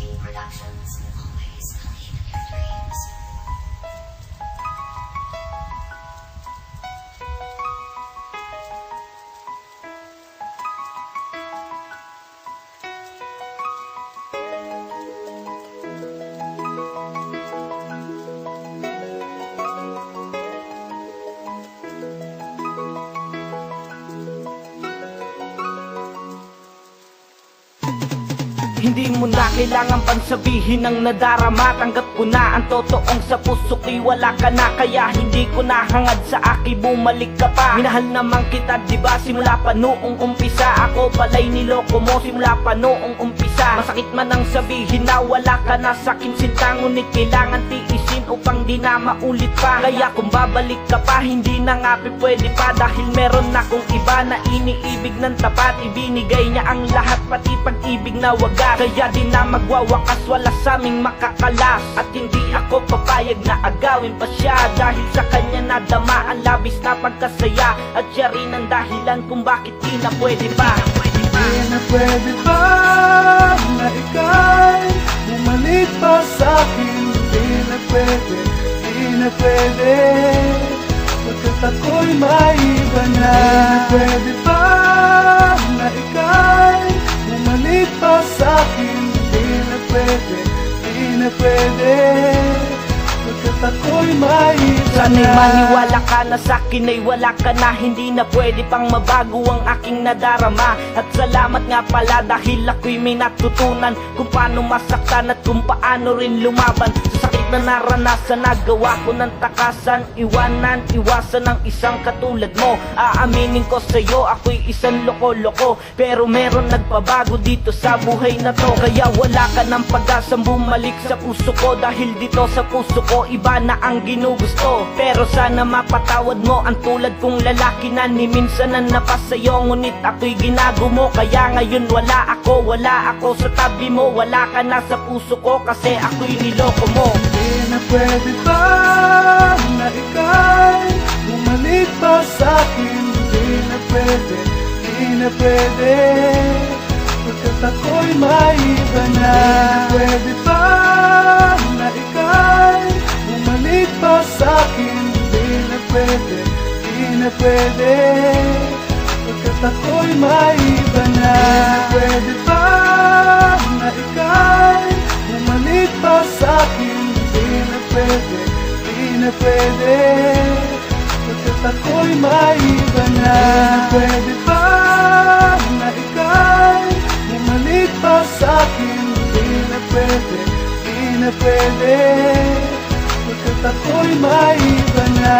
Productions, always believe in your dreams. Hindi mo na kailangan pang sabihin ang nadarama. Tanggap ko na ang totoong sa puso ko'y wala ka na. Kaya hindi ko na hangad sa aki, bumalik ka pa. Minahal naman kita diba simula pa noong umpisa. Ako pala'y niloko mo simula pa noong umpisa. Masakit man ang sabihin na wala ka na sa'kin sinta, ngunit kailangan tiisin upang di na maulit pa. Kaya kung babalik ka pa, hindi na nga pwede pa. Dahil meron akong iba na iniibig ng tapat. Ibinigay niya ang lahat, pati pag-ibig na wagas. Kaya di na magwawakas, wala sa aming makakalas. At hindi ako papayag na agawin pa siya. Dahil sa kanya nadama ang labis na pagkasaya. At siya rin ang dahilan kung bakit di na pwede pa. Di na pwede ba na ika'y bumalik pa sa'kin? Di na pwede, di na pwede, pagkat ako'y maiba na. Di na pwede ba na ika'y bumalik pa sa'kin? Di na pwede, di na pwede, pagkat ako'y maiba na. Sana'y maniwala ka na sa'kin ay wala ka na. Hindi na pwede pang mabago ang aking nadarama. At salamat nga pala dahil ako'y may natutunan kung paano masaktan at kung paano rin lumaban. Sa sakit na naranasan, nagawa ko ng takasan. Iwanan, iwasan ang isang katulad mo. Aaminin ko sa'yo, ako'y isang loko-loko. Pero meron nagpabago dito sa buhay na to. Kaya wala ka ng pag-asang bumalik sa puso ko. Dahil dito sa puso ko, iba na ang ginugusto. Pero sana mapatawad mo ang tulad kong lalaki na ni minsan na napasayo, ngunit ako'y ginago mo. Kaya ngayon wala ako sa tabi mo. Wala ka na sa puso ko kasi ako'y niloko mo. Di na pwede ba na ika'y bumalik pa sa'kin? Di na pwede, di na pwede, pagkat ako'y maiba na. Di na pwede ba na ika'y bumalik pa sa'kin? Di na pwede, di na pwede, pagkat ako'y maiba na. Di na pwede ba na ika'y bumalik pa sa'kin? Di na pwede, di na pwede, pagkat ako'y maiba na. Di na pwede ba na ika'y bumalik pa sa'kin? Di na pwede, di na pwede, pagkat ako'y maiba na.